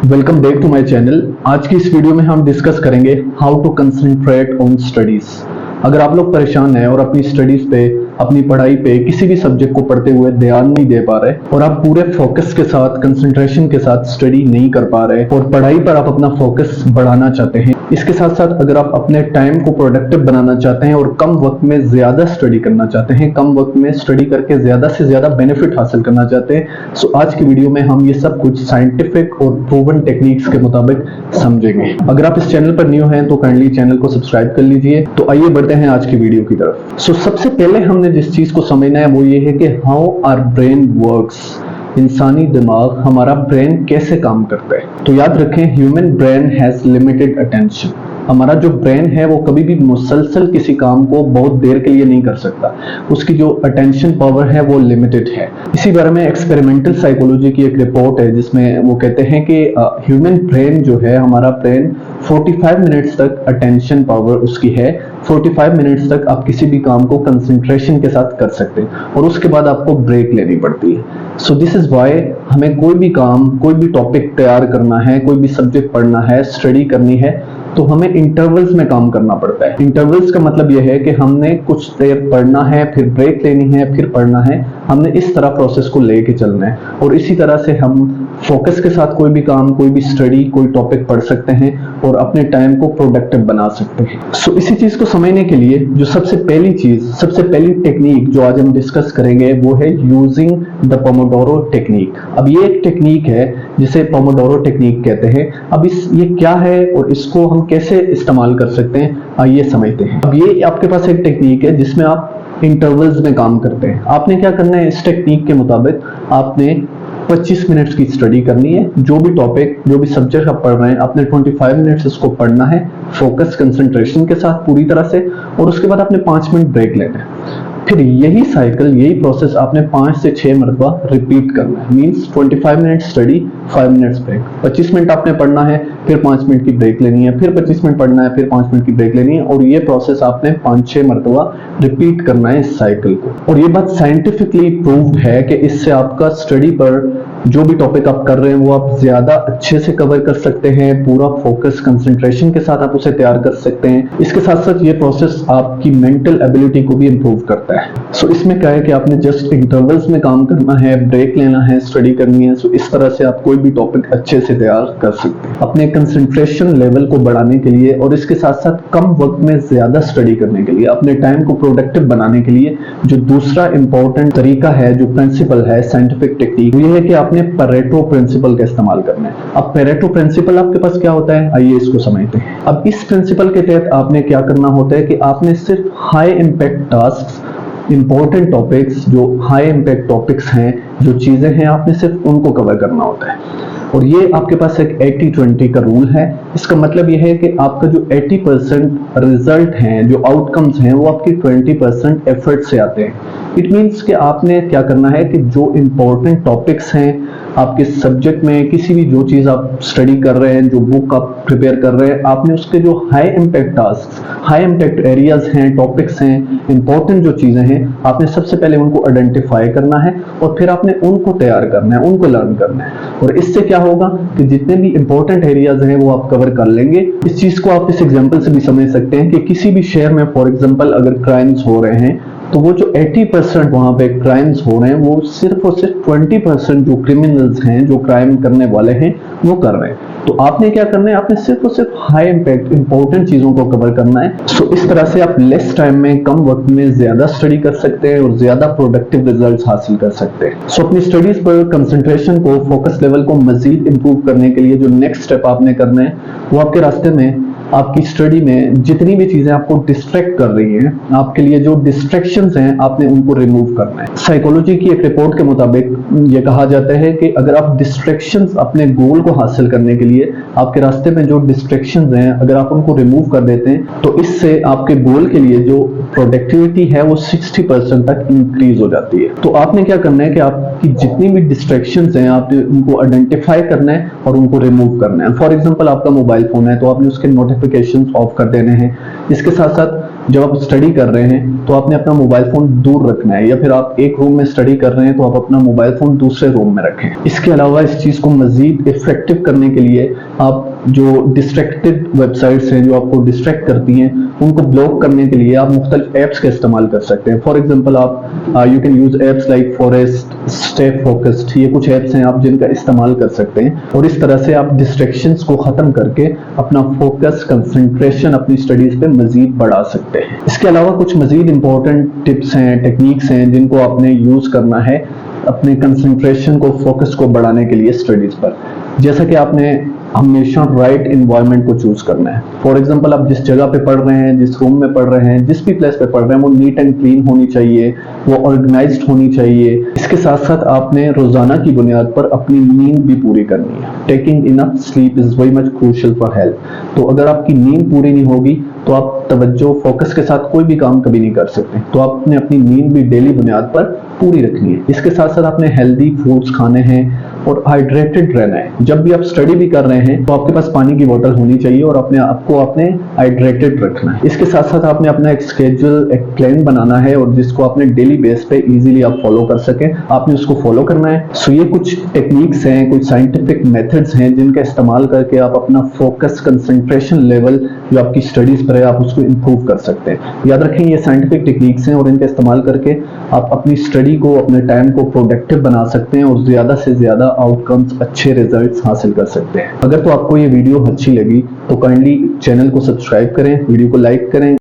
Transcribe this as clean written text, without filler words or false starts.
Welcome back to my channel. आज की इस वीडियो में हम डिस्कस करेंगे how to concentrate on studies. अगर आप लोग परेशान हैं और अपनी स्टडीज पे, अपनी पढ़ाई पे किसी भी सब्जेक्ट को पढ़ते हुए ध्यान नहीं दे पा रहे और आप पूरे फोकस के साथ, कंसंट्रेशन के साथ स्टडी नहीं कर पा रहे और पढ़ाई पर आप अपना फोकस बढ़ाना चाहते हैं, इसके साथ साथ अगर आप अपने टाइम को प्रोडक्टिव बनाना चाहते हैं और कम वक्त में ज्यादा स्टडी करना चाहते हैं, कम वक्त में स्टडी करके ज्यादा से ज्यादा बेनिफिट हासिल करना चाहते हैं, सो आज की वीडियो में हम ये सब कुछ साइंटिफिक और प्रूवन टेक्निक्स के मुताबिक समझेंगे। अगर आप इस चैनल पर न्यू हैं तो काइंडली चैनल को सब्सक्राइब कर लीजिए। तो आइए बढ़ते हैं आज की वीडियो की तरफ। सबसे पहले हमने जिस चीज को समझना है वो ये है कि हाउ आवर ब्रेन वर्क्स। इंसानी दिमाग, हमारा ब्रेन कैसे काम करता है। तो याद रखें, human brain has limited attention. हमारा जो ब्रेन है वो कभी भी मुसलसल किसी काम को बहुत देर के लिए नहीं कर सकता। उसकी जो अटेंशन पावर है वो लिमिटेड है। इसी बारे में एक्सपेरिमेंटल साइकोलॉजी की एक रिपोर्ट है जिसमें वो कहते हैं कि ह्यूमन ब्रेन जो है, हमारा ब्रेन 45 मिनट्स तक अटेंशन पावर उसकी है। 45 मिनट्स तक आप किसी भी काम को कंसंट्रेशन के साथ कर सकते हैं और उसके बाद आपको ब्रेक लेनी पड़ती है। सो दिस इज वाई हमें कोई भी काम, कोई भी टॉपिक तैयार करना है, कोई भी सब्जेक्ट पढ़ना है, स्टडी करनी है, तो हमें इंटरवल्स में काम करना पड़ता है। इंटरवल्स का मतलब यह है कि हमने कुछ देर पढ़ना है, फिर ब्रेक लेनी है, फिर पढ़ना है। हमने इस तरह प्रोसेस को लेके चलना है और इसी तरह से हम फोकस के साथ कोई भी काम, कोई भी स्टडी, कोई टॉपिक पढ़ सकते हैं और अपने टाइम को प्रोडक्टिव बना सकते हैं। सो इसी चीज को समझने के लिए जो सबसे पहली चीज, सबसे पहली टेक्निक जो आज हम डिस्कस करेंगे वो है यूजिंग द पोमोडोरो टेक्निक। अब ये एक टेक्निक है जिसे पोमोडोरो टेक्निक कहते हैं। अब ये क्या है और इसको हम कैसे इस्तेमाल कर सकते हैं, आइए समझते हैं। अब ये आपके पास एक टेक्निक है जिसमें आप इंटरवल्स में काम करते हैं। आपने क्या करना है, इस टेक्निक के मुताबिक आपने 25 मिनट्स की स्टडी करनी है। जो भी टॉपिक, जो भी सब्जेक्ट आप पढ़ रहे हैं, आपने 25 मिनट्स इसको पढ़ना है फोकस, कंसंट्रेशन के साथ पूरी तरह से, और उसके बाद आपने 5 मिनट ब्रेक लेना है। फिर यही साइकिल, यही प्रोसेस आपने 5 से 6 मरतबा रिपीट करना है। Means 25 minute study, 5 minutes break. 25 minute आपने पढ़ना है, फिर 5 मिनट की ब्रेक लेनी है, फिर 25 मिनट पढ़ना है, फिर 5 मिनट की ब्रेक लेनी है, और ये प्रोसेस आपने 5-6 मरतबा रिपीट करना है इस साइकिल को। और ये बात साइंटिफिकली प्रूव्ड है कि इससे आपका स्टडी पर जो भी टॉपिक आप कर रहे हैं वो आप ज्यादा अच्छे से कवर कर सकते हैं। पूरा फोकस, कंसंट्रेशन के साथ आप उसे तैयार कर सकते हैं। इसके साथ साथ ये प्रोसेस आपकी मेंटल एबिलिटी को भी इंप्रूव करता है। सो इसमें क्या है कि आपने जस्ट इंटरवल्स में काम करना है, ब्रेक लेना है, स्टडी करनी है। सो इस तरह से आप कोई भी टॉपिक अच्छे से तैयार कर सकते हैं। अपने कंसंट्रेशन लेवल को बढ़ाने के लिए और इसके साथ साथ कम वक्त में ज्यादा स्टडी करने के लिए, अपने टाइम को प्रोडक्टिव बनाने के लिए जो दूसरा इंपॉर्टेंट तरीका है, जो प्रिंसिपल है, साइंटिफिक टेक्निक, वो ये है कि आपने पेरेटो प्रिंसिपल का इस्तेमाल करना है। अब पेरेटो प्रिंसिपल आपके पास क्या होता है, आइए इसको समझते हैं। अब इस प्रिंसिपल के तहत आपने क्या करना होता है कि आपने सिर्फ high impact task, important topics, जो हाई इंपैक्ट टॉपिक्स हैं, जो चीजें हैं, आपने सिर्फ उनको कवर करना होता है। और ये आपके पास एक 80-20 का रूल है। इसका मतलब यह है कि आपका जो 80% रिजल्ट हैं, जो आउटकम्स हैं, वो आपकी 20% एफर्ट से आते हैं। इट मीन्स कि आपने क्या करना है कि जो इंपॉर्टेंट टॉपिक्स हैं आपके सब्जेक्ट में, किसी भी जो चीज आप स्टडी कर रहे हैं, जो बुक आप प्रिपेयर कर रहे हैं, आपने उसके जो high impact task, high impact areas हैं, टॉपिक्स हैं, इंपॉर्टेंट जो चीजें हैं, आपने सबसे पहले उनको आइडेंटिफाई करना है और फिर आपने उनको तैयार करना है, उनको लर्न करना है। और इससे क्या होगा कि जितने भी इंपॉर्टेंट एरियाज हैं वो आप कवर कर लेंगे। इस चीज को आप इस एग्जांपल से भी समझ सकते हैं कि किसी भी शहर में फॉर एग्जांपल अगर क्राइम्स हो रहे हैं तो वो जो 80% वहां पे क्राइम्स हो रहे हैं, वो सिर्फ और सिर्फ 20% जो क्रिमिनल्स हैं, जो क्राइम करने वाले हैं, वो कर रहे हैं। तो आपने क्या करना है, आपने सिर्फ और सिर्फ हाई इंपैक्ट इंपॉर्टेंट चीजों को कवर करना है। सो इस तरह से आप लेस टाइम में, कम वक्त में ज्यादा स्टडी कर सकते हैं और ज्यादा प्रोडक्टिव रिजल्ट्स हासिल कर सकते हैं। सो अपनी स्टडीज पर कंसंट्रेशन को, फोकस लेवल को मजीद इंप्रूव करने के लिए जो नेक्स्ट स्टेप आपने करना है वो आपके रास्ते में, आपकी स्टडी में जितनी भी चीजें आपको डिस्ट्रैक्ट कर रही हैं, आपके लिए जो डिस्ट्रैक्शंस हैं, आपने उनको रिमूव करना है। साइकोलॉजी की एक रिपोर्ट के मुताबिक ये कहा जाता है कि अगर आप डिस्ट्रैक्शंस, अपने गोल को हासिल करने के लिए आपके रास्ते में जो डिस्ट्रैक्शंस हैं, अगर आप उनको रिमूव कर देते हैं तो इससे आपके गोल के लिए जो प्रोडक्टिविटी है वो 60% तक इंक्रीज हो जाती है। तो आपने क्या करना है कि आपकी जितनी भी डिस्ट्रैक्शंस हैं, आपने उनको आइडेंटिफाई करना है और उनको रिमूव करना है। फॉर एग्जांपल आपका मोबाइल फोन है तो आपने उसके नोटिफिकेशंस ऑफ कर देने हैं। इसके साथ साथ जब आप स्टडी कर रहे हैं तो आपने अपना मोबाइल फोन दूर रखना है, या फिर आप एक रूम में स्टडी कर रहे हैं तो आप अपना मोबाइल फोन दूसरे रूम में रखें। इसके अलावा इस चीज को मजीद इफेक्टिव करने के लिए आप जो डिस्ट्रैक्टेड वेबसाइट्स हैं, जो आपको डिस्ट्रैक्ट करती हैं, उनको ब्लॉक करने के लिए आप मुख्तलिफ ऐप्स का इस्तेमाल कर सकते हैं। फॉर एग्जाम्पल आप you can use apps like forest, stay focused, ये कुछ ऐप्स हैं आप जिनका इस्तेमाल कर सकते हैं, और इस तरह से आप डिस्ट्रैक्शंस को खत्म करके अपना फोकस, कंसंट्रेशन अपनी स्टडीज पे मजीद बढ़ा सकते हैं। इसके अलावा कुछ मजीद इंपॉर्टेंट टिप्स हैं, टेक्निक्स हैं जिनको आपने यूज करना है अपने कंसंट्रेशन को, फोकस को बढ़ाने के लिए स्टडीज पर। जैसा कि आपने हमेशा राइट एनवायरनमेंट को चूज करना है। फॉर एग्जांपल आप जिस जगह पे पढ़ रहे हैं, जिस रूम में पढ़ रहे हैं, जिस भी प्लेस पे पढ़ रहे हैं, वो नीट एंड क्लीन होनी चाहिए, वो ऑर्गेनाइज्ड होनी चाहिए। इसके साथ साथ आपने रोजाना की बुनियाद पर अपनी नींद भी पूरी करनी है। Taking enough sleep is very much crucial for health. तो अगर आपकी नींद पूरी नहीं होगी तो आप तवज्जो, फोकस के साथ कोई भी काम कभी नहीं कर सकते। तो आपने अपनी नींद भी डेली बुनियाद पर पूरी रखनी है। इसके साथ साथ आपने हेल्दी फूड्स खाने हैं और हाइड्रेटेड रहना है। जब भी आप स्टडी भी कर रहे हैं तो आपके पास पानी की बोतल होनी चाहिए और अपने आपको आपने हाइड्रेटेड रखना है। इसके साथ साथ आपने अपना एक स्केड्यूल, एक प्लान बनाना है, और जिसको आपने डेली बेस पे इजीली आप फॉलो कर सके, आपने उसको फॉलो करना है। सो ये कुछ टेक्निक्स हैं, कुछ साइंटिफिक मेथड्स हैं जिनका इस्तेमाल करके आप अपना फोकस, कंसंट्रेशन लेवल जो आपकी स्टडीज पर है, आप उसको इंप्रूव कर सकते हैं। याद रखें ये साइंटिफिक टेक्निक्स हैं और इनका इस्तेमाल करके आप अपनी स्टडी को, अपने टाइम को प्रोडक्टिव बना सकते हैं और ज्यादा से ज्यादा आउटकम्स, अच्छे रिजल्ट्स हासिल कर सकते हैं। अगर तो आपको ये वीडियो अच्छी लगी तो काइंडली चैनल को सब्सक्राइब करें, वीडियो को लाइक करें।